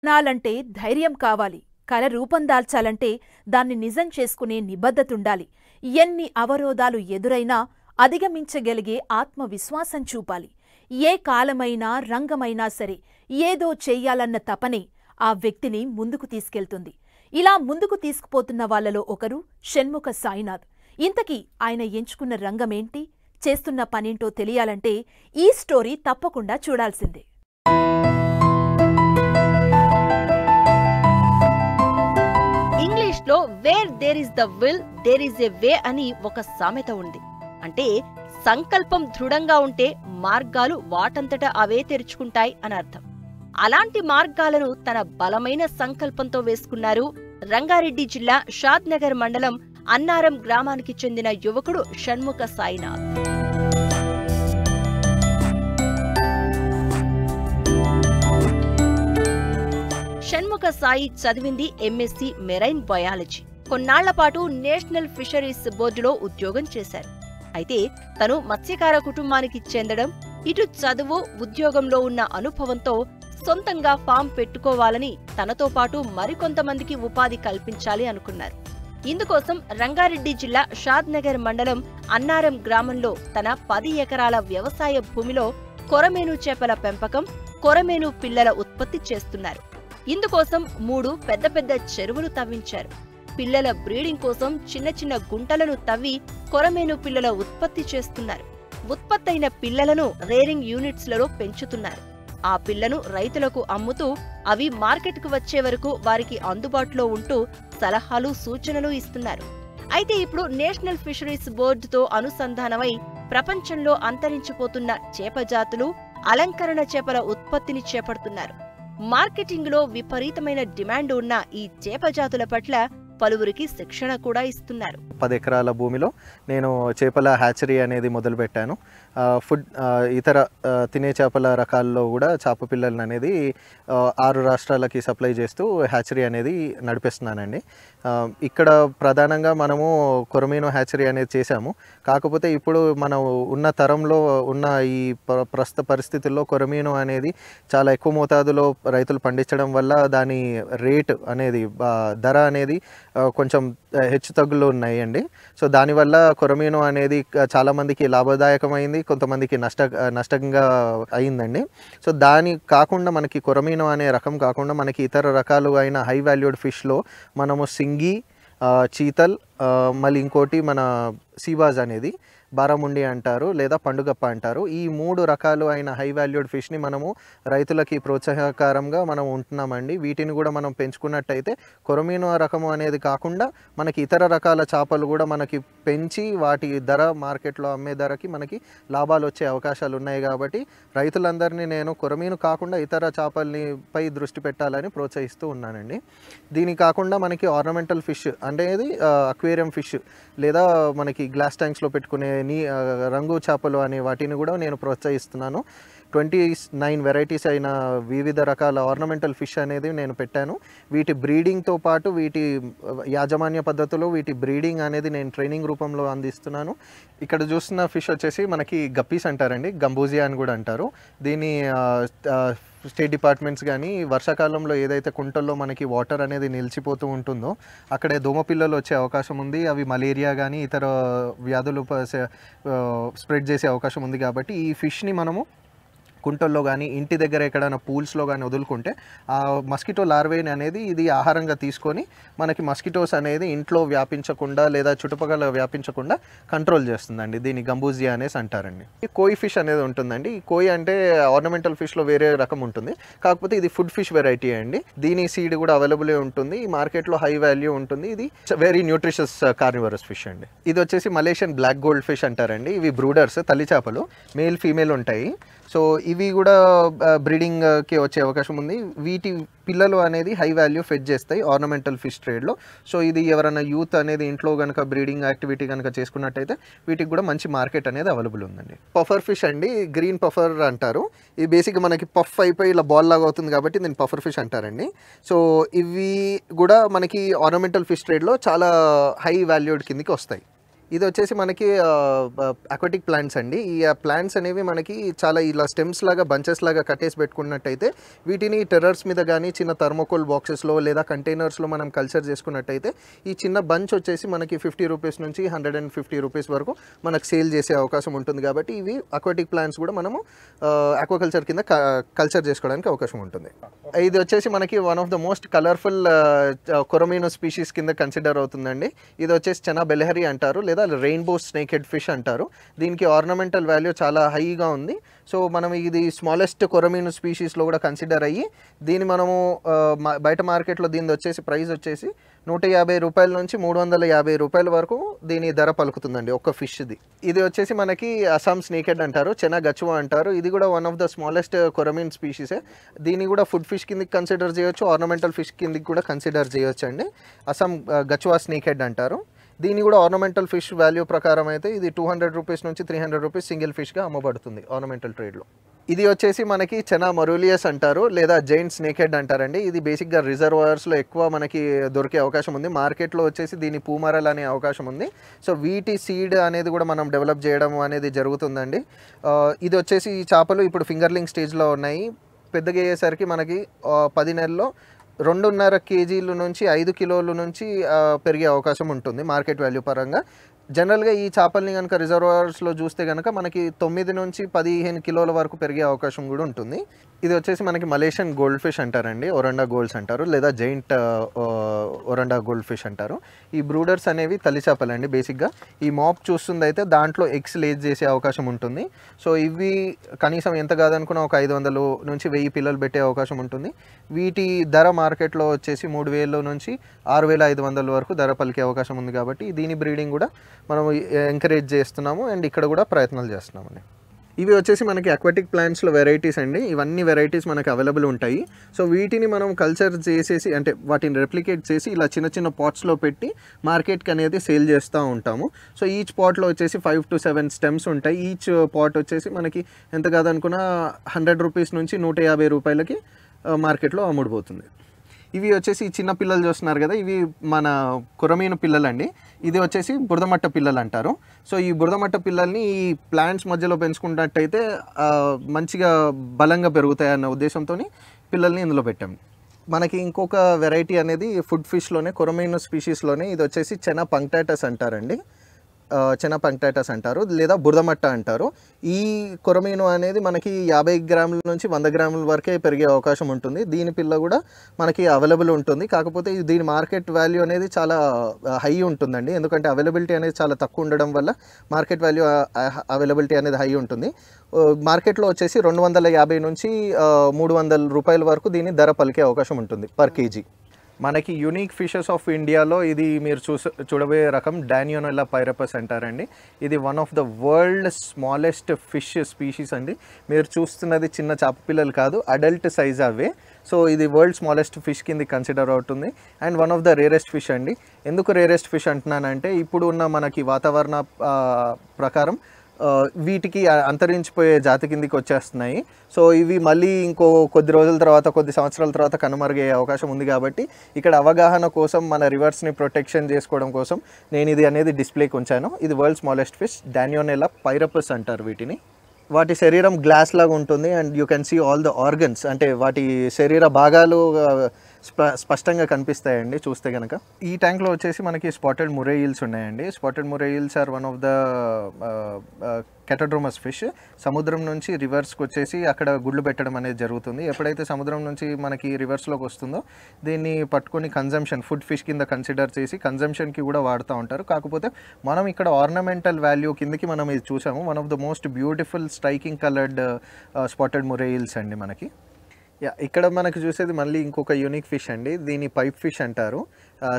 నాలంటే ధైర్యం కావాలి. కల రూపం దాల్చాలంటే దాన్ని నిజం చేసుకునే నిబద్ధతుండాలి. ఎన్ని అవరోధాలు ఎదురైనా అధిగమించగలిగే ఆత్మవిశ్వాసం చూపాలి. ఏ కాలమైనా రంగమైనా సరే ఏదో చెయ్యాలన్న తపనే ఆ వ్యక్తిని ముందుకు తీసుకెళ్తుంది. ఇలా ముందుకు తీసుకుపోతున్న వాళ్లలో ఒకరు షణ్ముఖ సాయినాథ్. ఇంతకీ ఆయన ఎంచుకున్న రంగమేంటి, చేస్తున్న పనేంటో తెలియాలంటే ఈ స్టోరీ తప్పకుండా చూడాల్సిందే. ఇంగ్లీష్లో where there is the will there is a way అని ఒక సామెత ఉంది. అంటే సంకల్పం దృఢంగా ఉంటే మార్గాలు వాటంతట అవే తెరుచుకుంటాయి అని అర్థం. అలాంటి మార్గాలను తన బలమైన సంకల్పంతో వేసుకున్నారు రంగారెడ్డి జిల్లా షాద్నగర్ మండలం అన్నారం గ్రామానికి చెందిన యువకుడు షణ్ముఖ సాయినాథ్. షణ్ముఖ సాయి చదివింది ఎంఎస్సి మెరైన్ బయాలజీ. కొన్నాళ్ల పాటు నేషనల్ ఫిషరీస్ బోర్డులో ఉద్యోగం చేశారు. అయితే తను మత్స్యకార కుటుంబానికి చెందడం, ఇటు చదువు ఉద్యోగంలో ఉన్న అనుభవంతో సొంతంగా ఫామ్ పెట్టుకోవాలని, తనతో పాటు మరికొంతమందికి ఉపాధి కల్పించాలి అనుకున్నారు. ఇందుకోసం రంగారెడ్డి జిల్లా షాద్నగర్ మండలం అన్నారం గ్రామంలో తన 10 ఎకరాల వ్యవసాయ భూమిలో కొరమేను చేపల పెంపకం, కొరమేను పిల్లల ఉత్పత్తి చేస్తున్నారు. ఇందుకోసం 3 పెద్ద పెద్ద చెరువులు తవ్వించారు. పిల్లల బ్రీడింగ్ కోసం చిన్న చిన్న గుంటలను తవ్వి కొరమేను పిల్లల ఉత్పత్తి చేస్తున్నారు. ఉత్పత్తైన పిల్లలను రేరింగ్ యూనిట్స్లలో పెంచుతున్నారు. ఆ పిల్లను రైతులకు అమ్ముతూ అవి మార్కెట్కు వచ్చే వరకు వారికి అందుబాటులో ఉంటూ సలహాలు సూచనలు ఇస్తున్నారు. అయితే ఇప్పుడు నేషనల్ ఫిషరీస్ బోర్డుతో అనుసంధానమై ప్రపంచంలో అంతరించిపోతున్న చేప జాతులు, అలంకరణ చేపల ఉత్పత్తిని చేపడుతున్నారు. మార్కెటింగ్లో విపరీతమైన డిమాండ్ ఉన్న ఈ చేప జాతుల పట్ల పలువురికి శిక్షణ కూడా ఇస్తున్నారు. 10 ఎకరాల భూమిలో నేను చేపల హ్యాచరీ అనేది మొదలుపెట్టాను. ఫుడ్ ఇతర తినే చేపల రకాల్లో కూడా చేప పిల్లలను అనేది 6 రాష్ట్రాలకి సప్లై చేస్తూ హ్యాచరీ అనేది నడిపిస్తున్నానండి. ఇక్కడ ప్రధానంగా మనము కొరమేను హ్యాచరీ అనేది చేశాము. కాకపోతే ఇప్పుడు మనం ఉన్న తరంలో ఉన్న ఈ ప్రస్తుత పరిస్థితుల్లో కొరమేను అనేది చాలా ఎక్కువ మోతాదులో రైతులు పండించడం వల్ల దాని రేట్ అనేది ధర అనేది కొంచెం హెచ్చు తగ్గులు ఉన్నాయండి. సో దానివల్ల కొరమేను అనేది చాలామందికి లాభదాయకమైంది, కొంతమందికి నష్టంగా అయిందండి. సో దాని కాకుండా మనకి కొరమేను అనే రకం కాకుండా మనకి ఇతర రకాలు అయిన హై వాల్యూడ్ ఫిష్లో మనము సింగి, చీతల్, మళ్ళీ ఇంకోటి మన సీబాజ్ అనేది బారాముండి అంటారు లేదా పండుగప్ప అంటారు. ఈ 3 రకాలు అయిన హై వాల్యూడ్ ఫిష్ని మనము రైతులకి ప్రోత్సాహకరంగా మనం ఉంటున్నామండి. వీటిని కూడా మనం పెంచుకున్నట్టయితే కొరమేను రకము అనేది కాకుండా మనకి ఇతర రకాల చేపలు కూడా మనకి పెంచి వాటి ధర మార్కెట్లో అమ్మే ధరకి మనకి లాభాలు వచ్చే అవకాశాలు ఉన్నాయి. కాబట్టి రైతులందరినీ నేను కొరమేను కాకుండా ఇతర చేపల్ని పై దృష్టి పెట్టాలని ప్రోత్సహిస్తూ ఉన్నానండి. దీని కాకుండా మనకి ఆర్నమెంటల్ ఫిష్ అనేది అక్వేరియం ఫిష్ లేదా మనకి గ్లాస్ ట్యాంక్స్లో పెట్టుకునే రంగు చేపలు అనే వాటిని కూడా నేను ప్రోత్సహిస్తున్నాను. 29 వెరైటీస్ అయిన వివిధ రకాల ఆర్నమెంటల్ ఫిష్ అనేది నేను పెట్టాను. వీటి బ్రీడింగ్తో పాటు వీటి యాజమాన్య పద్ధతులు, వీటి బ్రీడింగ్ అనేది నేను ట్రైనింగ్ రూపంలో అందిస్తున్నాను. ఇక్కడ చూస్తున్న ఫిష్ వచ్చేసి మనకి గప్పీస్ అంటారండి, గంబూజియా అని కూడా అంటారు. దీన్ని స్టేట్ డిపార్ట్మెంట్స్ కానీ వర్షాకాలంలో ఏదైతే కుంటల్లో మనకి వాటర్ అనేది నిలిచిపోతూ ఉంటుందో అక్కడే దోమపిల్లలు వచ్చే అవకాశం ఉంది. అవి మలేరియా కానీ ఇతర వ్యాధులు స్ప్రెడ్ చేసే అవకాశం ఉంది. కాబట్టి ఈ ఫిష్ని మనము కుంటల్లో కానీ ఇంటి దగ్గర ఎక్కడైనా పూల్స్లో కానీ వదులుకుంటే ఆ మస్కిటో లార్వేని అనేది ఇది ఆహారంగా తీసుకొని మనకి మస్కిటోస్ అనేది ఇంట్లో వ్యాపించకుండా లేదా చుట్టుపక్కల వ్యాపించకుండా కంట్రోల్ చేస్తుందండి. దీన్ని గంబూజియా అనేసి అంటారండి. ఈ కోయి ఫిష్ అనేది ఉంటుందండి. ఈ కోయి అంటే ఆర్నమెంటల్ ఫిష్లో వేరే రకం ఉంటుంది, కాకపోతే ఇది ఫుడ్ ఫిష్ వెరైటీ అండి. దీని సీడ్ కూడా అవైలబుల్ ఉంటుంది. ఈ మార్కెట్లో హై వాల్యూ ఉంటుంది. ఇది వెరీ న్యూట్రిషియస్ కార్నివరస్ ఫిష్ అండి. ఇది వచ్చేసి మలేషియన్ బ్లాక్ గోల్డ్ ఫిష్ అంటారండి. ఇవి బ్రూడర్స్, తల్లి చేపలు, మేల్ ఫీమేల్ ఉంటాయి. సో ఇవి కూడా బ్రీడింగ్కి వచ్చే అవకాశం ఉంది. వీటి పిల్లలు అనేది హై వాల్యూ ఫెడ్ చేస్తాయి ఆర్నమెంటల్ ఫిష్ ట్రేడ్లో. సో ఇది ఎవరైనా యూత్ అనేది ఇంట్లో కనుక బ్రీడింగ్ యాక్టివిటీ కనుక చేసుకున్నట్టయితే వీటికి కూడా మంచి మార్కెట్ అనేది అవైలబుల్ ఉందండి. పఫర్ ఫిష్ అండి, గ్రీన్ పఫర్ అంటారు. ఇది బేసిక్గా మనకి పఫ్ అయిపోయి ఇలా బాల్ లాగా అవుతుంది కాబట్టి దీన్ని పఫర్ ఫిష్ అంటారండి. సో ఇవి కూడా మనకి ఆర్నమెంటల్ ఫిష్ ట్రేడ్లో చాలా హై వాల్యూడ్ కిందకి వస్తాయి. ఇది వచ్చేసి మనకి అక్వాటిక్ ప్లాంట్స్ అండి. ఈ ప్లాంట్స్ అనేవి మనకి చాలా ఇలా స్టెమ్స్ లాగా బంచెస్ లాగా కట్టేసి పెట్టుకున్నట్టయితే వీటిని టెర్రర్స్ మీద కానీ చిన్న థర్మోకోల్ బాక్సెస్లో లేదా కంటైనర్స్లో మనం కల్చర్ చేసుకున్నట్టయితే ఈ చిన్న బంచ్ వచ్చేసి మనకి 50 రూపీస్ నుంచి 150 రూపీస్ వరకు మనకు సేల్ చేసే అవకాశం ఉంటుంది. కాబట్టి ఇవి అక్వాటిక్ ప్లాంట్స్ కూడా మనము ఆక్వాకల్చర్ కింద కల్చర్ చేసుకోవడానికి అవకాశం ఉంటుంది. ఇది వచ్చేసి మనకి one of the most colourful కొరమీనో స్పీషీస్ కింద కన్సిడర్ అవుతుందండి. ఇది వచ్చేసి చెనా బెలహరి అంటారు లేదా రెయిన్బో స్నేక్ హెడ్ ఫిష్ అంటారు. దీనికి ఆర్నమెంటల్ వాల్యూ చాలా హైగా ఉంది. సో మనం ఇది స్మాలెస్ట్ కొరమీను స్పీషీస్లో కూడా కన్సిడర్ అయ్యి దీన్ని మనము బయట మార్కెట్లో దీని వచ్చేసి ప్రైస్ వచ్చేసి 150 రూపాయల నుంచి 350 రూపాయల వరకు దీని ధర పలుకుతుందండి ఒక్క ఫిష్ది. ఇది వచ్చేసి మనకి అస్సాం స్నేక్ హెడ్ అంటారు, చెనా గచ్వా అంటారు. ఇది కూడా వన్ ఆఫ్ ద స్మాలెస్ట్ కొరమీన్ స్పీషీసే. దీన్ని కూడా ఫుడ్ ఫిష్ కిందకి కన్సిడర్ చేయొచ్చు, ఆర్నమెంటల్ ఫిష్ కిందకి కూడా కన్సిడర్ చేయొచ్చు అండి. అస్సాం గచ్వా స్నేక్ హెడ్ అంటారు. దీన్ని కూడా ఆర్నమెంటల్ ఫిష్ వాల్యూ ప్రకారం అయితే ఇది 200 రూపీస్ నుంచి 300 రూపీస్ సింగిల్ ఫిష్గా అమ్మబడుతుంది ఆర్నమెంటల్ ట్రేడ్లో. ఇది వచ్చేసి మనకి చెనా మొరూలియస్ అంటారు లేదా జైంట్ స్నేక్ హెడ్ అంటారండి. ఇది బేసిక్గా రిజర్వాయర్స్లో ఎక్కువ మనకి దొరికే అవకాశం ఉంది. మార్కెట్లో వచ్చేసి దీని పూమరల్ అనే అవకాశం ఉంది. సో వీటి సీడ్ అనేది కూడా మనం డెవలప్ చేయడం అనేది జరుగుతుందండి. ఇది వచ్చేసి ఈ చేపలు ఇప్పుడు ఫింగర్లింగ్ స్టేజ్లో ఉన్నాయి. పెద్దగా అయ్యేసరికి మనకి 10 నెలల్లో 2.5 కేజీల నుంచి 5 కిలోల నుంచి పెరిగే అవకాశం ఉంటుంది మార్కెట్ వాల్యూ పరంగా. జనరల్గా ఈ చేపల్ని కనుక రిజర్వాయర్స్లో చూస్తే కనుక మనకి 9 నుంచి 15 కిలోల వరకు పెరిగే అవకాశం కూడా ఉంటుంది. ఇది వచ్చేసి మనకి మలేషియన్ గోల్డ్ ఫిష్ అంటారండి, ఒరండా గోల్డ్స్ అంటారు లేదా జైంట్ ఒరండా గోల్డ్ ఫిష్ అంటారు. ఈ బ్రూడర్స్ అనేవి తల్లి చేపలండి. బేసిక్గా ఈ మాప్ చూస్తుంది అయితే దాంట్లో ఎగ్స్ లేజ్ చేసే అవకాశం ఉంటుంది. సో ఇవి కనీసం ఎంత కాదనుకున్నా ఒక 500 నుంచి 1000 పిల్లలు పెట్టే అవకాశం ఉంటుంది. వీటి ధర మార్కెట్లో వచ్చేసి 3000 నుంచి 6500 వరకు ధర పలికే అవకాశం ఉంది. కాబట్టి దీని బ్రీడింగ్ కూడా మనం ఎంకరేజ్ చేస్తున్నాము అండ్ ఇక్కడ కూడా ప్రయత్నాలు చేస్తున్నామండి. ఇవి వచ్చేసి మనకి అక్వాటిక్ ప్లాంట్స్లో వెరైటీస్ అండి. ఇవన్నీ వెరైటీస్ మనకి అవైలబుల్ ఉంటాయి. సో వీటిని మనం కల్చర్ చేసేసి అంటే వాటిని రెప్లికేట్ చేసి ఇలా చిన్న చిన్న పాట్స్లో పెట్టి మార్కెట్కి అనేది సేల్ చేస్తూ ఉంటాము. సో ఈచ్ పాట్లో వచ్చేసి 5 to 7 స్టెమ్స్ ఉంటాయి. ఈచ్ పాట్ వచ్చేసి మనకి ఎంత కాదనుకున్నా 100 రూపీస్ నుంచి 150 రూపాయలకి మార్కెట్లో అమ్ముడుపోతుంది. ఇవి వచ్చేసి చిన్న పిల్లలు చూస్తున్నారు కదా, ఇవి మన కొరమీను పిల్లలండి. ఇది వచ్చేసి బురదమట్ట పిల్లలు అంటారు. సో ఈ బురదమట్ట పిల్లల్ని ఈ ప్లాంట్స్ మధ్యలో పెంచుకున్నట్టయితే మంచిగా బలంగా పెరుగుతాయి అన్న ఉద్దేశంతో పిల్లల్ని ఇందులో పెట్టాము. మనకి ఇంకొక వెరైటీ అనేది ఫుడ్ ఫిష్లోనే కొరమీను స్పీషీస్లోనే ఇది వచ్చేసి చెనా పంక్టాటస్ అంటారండి. చెనా పంక్టాటస్ అంటారు లేదా బురదమట్ట అంటారు. ఈ కొరమీను అనేది మనకి 50 గ్రాముల నుంచి 100 గ్రాముల వరకే పెరిగే అవకాశం ఉంటుంది. దీని పిల్ల కూడా మనకి అవైలబుల్ ఉంటుంది. కాకపోతే దీని మార్కెట్ వాల్యూ అనేది చాలా హై ఉంటుందండి. ఎందుకంటే అవైలబిలిటీ అనేది చాలా తక్కువ ఉండడం వల్ల మార్కెట్ వాల్యూ అవైలబిలిటీ అనేది హై ఉంటుంది. మార్కెట్లో వచ్చేసి 250 నుంచి 300 రూపాయల వరకు దీని ధర పలికే అవకాశం ఉంటుంది పర్ కేజీ. మనకి యూనిక్ ఫిషెస్ ఆఫ్ ఇండియాలో ఇది మీరు చూడబోయే రకం డానియోనెల్లా పైరపస్ అంటారండి. ఇది one of the world smallest fish species అండి. మీరు చూస్తున్నది చిన్న చేప పిల్లలు కాదు, అడల్ట్ సైజ్ అవే. సో ఇది వరల్డ్ స్మాలెస్ట్ ఫిష్ కింద కన్సిడర్ అవుతుంది and one of the rarest fish అండి. ఎందుకు రేరెస్ట్ ఫిష్ అంటున్నానంటే ఇప్పుడు ఉన్న మనకి వాతావరణ ప్రకారం వీటికి అంతరించిపోయే జాతి కిందికి వచ్చేస్తున్నాయి. సో ఇవి మళ్ళీ ఇంకో కొద్ది రోజుల తర్వాత కొద్ది సంవత్సరాల తర్వాత కనుమరుగయ్యే అవకాశం ఉంది. కాబట్టి ఇక్కడ అవగాహన కోసం మన రివర్స్ని ప్రొటెక్షన్ చేసుకోవడం కోసం నేను ఇది అనేది డిస్ప్లేకి ఉంచాను. ఇది వరల్డ్ స్మాలెస్ట్ ఫిష్ డానియోనెల్లా పైరపస్ అంటారు వీటిని. వాటి శరీరం గ్లాస్ లాగా ఉంటుంది and you can see all the organs, అంటే వాటి శరీర భాగాలు స్పష్టంగా కనిపిస్తాయండి చూస్తే కనుక. ఈ ట్యాంక్లో వచ్చేసి మనకి స్పాటెడ్ మురే ఈల్స్ ఉన్నాయండి. Spotted moray eels are one of the catadromous fish. సముద్రం నుంచి రివర్స్కి వచ్చేసి అక్కడ గుడ్లు పెట్టడం అనేది జరుగుతుంది. ఎప్పుడైతే సముద్రం నుంచి మనకి రివర్స్లోకి వస్తుందో దీన్ని పట్టుకొని కన్జంప్షన్ ఫుడ్ ఫిష్ కింద కన్సిడర్ చేసి కన్జంప్షన్కి కూడా వాడుతూ ఉంటారు. కాకపోతే మనం ఇక్కడ ఆర్నమెంటల్ వాల్యూ కిందకి మనం ఇది చూసాము. One of the most beautiful striking coloured spotted moray eels అండి మనకి. ఇక్కడ మనకు చూసేది మళ్ళీ ఇంకొక యూనిక్ ఫిష్ అండి. దీని పైప్ ఫిష్ అంటారు.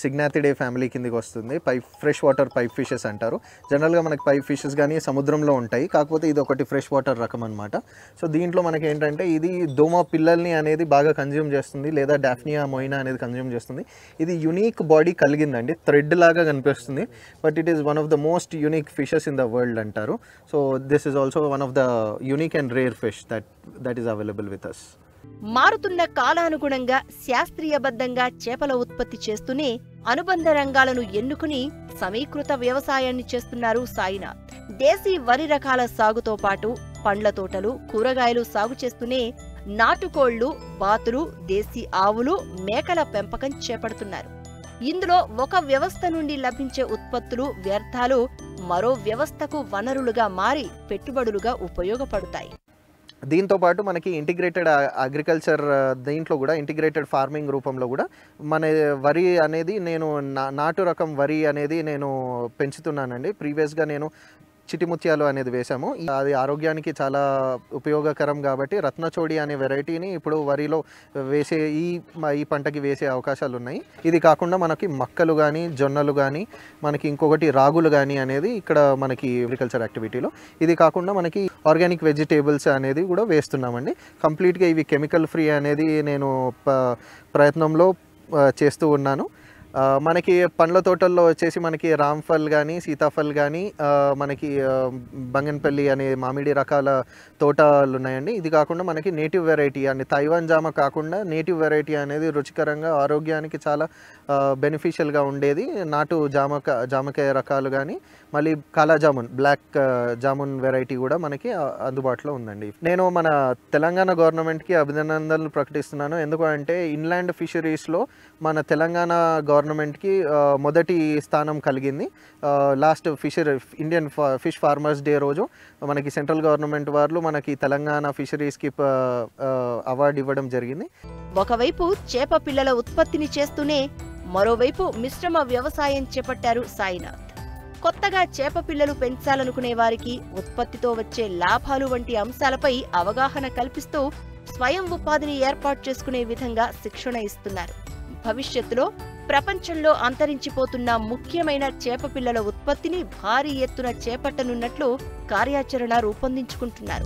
సిగ్నాథిడే ఫ్యామిలీ కిందకి వస్తుంది. ఫ్రెష్ వాటర్ పైప్ ఫిషెస్ అంటారు. జనరల్గా మనకి పైప్ ఫిషెస్ కానీ సముద్రంలో ఉంటాయి, కాకపోతే ఇది ఒకటి ఫ్రెష్ వాటర్ రకం అనమాట. సో దీంట్లో మనకి ఏంటంటే ఇది దోమ పిల్లల్ని అనేది బాగా కన్జ్యూమ్ చేస్తుంది లేదా డాఫ్నియా మొయినా అనేది కన్జ్యూమ్ చేస్తుంది. ఇది యునీక్ బాడీ కలిగిందండి, థ్రెడ్ లాగా కనిపిస్తుంది. But it is one of the most unique fishes in the world అంటారు. So this is also one of the unique and rare fish that is available with us. మారుతున్న కాలానుగుణంగా శాస్త్రీయబద్ధంగా చేపల ఉత్పత్తి చేస్తూనే అనుబంధ రంగాలను ఎన్నుకుని సమీకృత వ్యవసాయాన్ని చేస్తున్నారు సాయినాథ్. దేశీ వరి రకాల సాగుతో పాటు పండ్ల తోటలు, కూరగాయలు సాగు చేస్తూనే నాటుకోళ్లు, బాతులు, దేశీ ఆవులు, మేకల పెంపకం చేపడుతున్నారు. ఇందులో ఒక వ్యవస్థ నుండి లభించే ఉత్పత్తులు, వ్యర్థాలు మరో వ్యవస్థకు వనరులుగా మారి పెట్టుబడులుగా ఉపయోగపడతాయి. దీంతో పాటు మనకి ఇంటిగ్రేటెడ్ అగ్రికల్చర్, దీంట్లో కూడా ఇంటిగ్రేటెడ్ ఫార్మింగ్ రూపంలో కూడా మన వరి అనేది నేను నాటు రకం వరి అనేది నేను పెంచుతున్నానండి. ప్రీవియస్గా నేను చిటిముత్యాలు అనేది వేసాము. అది ఆరోగ్యానికి చాలా ఉపయోగకరం కాబట్టి రత్నచోడి అనే వెరైటీని ఇప్పుడు వరిలో వేసే ఈ పంటకి వేసే అవకాశాలు ఉన్నాయి. ఇది కాకుండా మనకి మక్కలు కానీ, జొన్నలు కానీ, మనకి ఇంకొకటి రాగులు కానీ అనేది ఇక్కడ మనకి అగ్రికల్చర్ యాక్టివిటీలో. ఇది కాకుండా మనకి ఆర్గానిక్ వెజిటేబుల్స్ అనేది కూడా వేస్తున్నామండి. కంప్లీట్గా ఇవి కెమికల్ ఫ్రీ అనేది నేను ప్రయత్నంలో చేస్తూ ఉన్నాను. మనకి పండ్ల తోటల్లో వచ్చేసి మనకి రామ్ఫల్ కానీ, సీతాఫల్ కానీ, మనకి బంగన్పల్లి అనే మామిడి రకాల తోటలు ఉన్నాయండి. ఇది కాకుండా మనకి నేటివ్ వెరైటీ అని తైవాన్ జామ కాకుండా నేటివ్ వెరైటీ అనేది రుచికరంగా ఆరోగ్యానికి చాలా బెనిఫిషియల్గా ఉండేది నాటు జామకాయ రకాలు కానీ, మళ్ళీ కాలా జామున్, బ్లాక్ జామున్ వెరైటీ కూడా మనకి అందుబాటులో ఉందండి. నేను మన తెలంగాణ గవర్నమెంట్కి అభినందనలు ప్రకటిస్తున్నాను. ఎందుకంటే ఇన్లాండ్ ఫిషరీస్లో మన తెలంగాణ గవర్నమెంట్కి మొదటి స్థానం కలిగింది. Last Indian fish farmers day రోజు మనకి సెంట్రల్ గవర్నమెంట్ వాళ్ళు మనకి తెలంగాణ ఫిషరీస్కి అవార్డు ఇవ్వడం జరిగింది. ఒకవైపు చేప పిల్లల ఉత్పత్తిని చేస్తూనే మరోవైపు మిశ్రమ వ్యవసాయం చేపట్టారు సాయినాథ్. కొత్తగా చేప పిల్లలు పెంచాలనుకునే వారికి ఉత్పత్తితో వచ్చే లాభాలు వంటి అంశాలపై అవగాహన కల్పిస్తూ స్వయం ఉపాధిని ఏర్పాటు చేసుకునే విధంగా శిక్షణ ఇస్తున్నారు. భవిష్యత్తులో ప్రపంచంలో అంతరించిపోతున్న ముఖ్యమైన చేప పిల్లల ఉత్పత్తిని భారీ ఎత్తున చేపట్టనున్నట్లు కార్యాచరణ రూపొందించుకుంటున్నారు.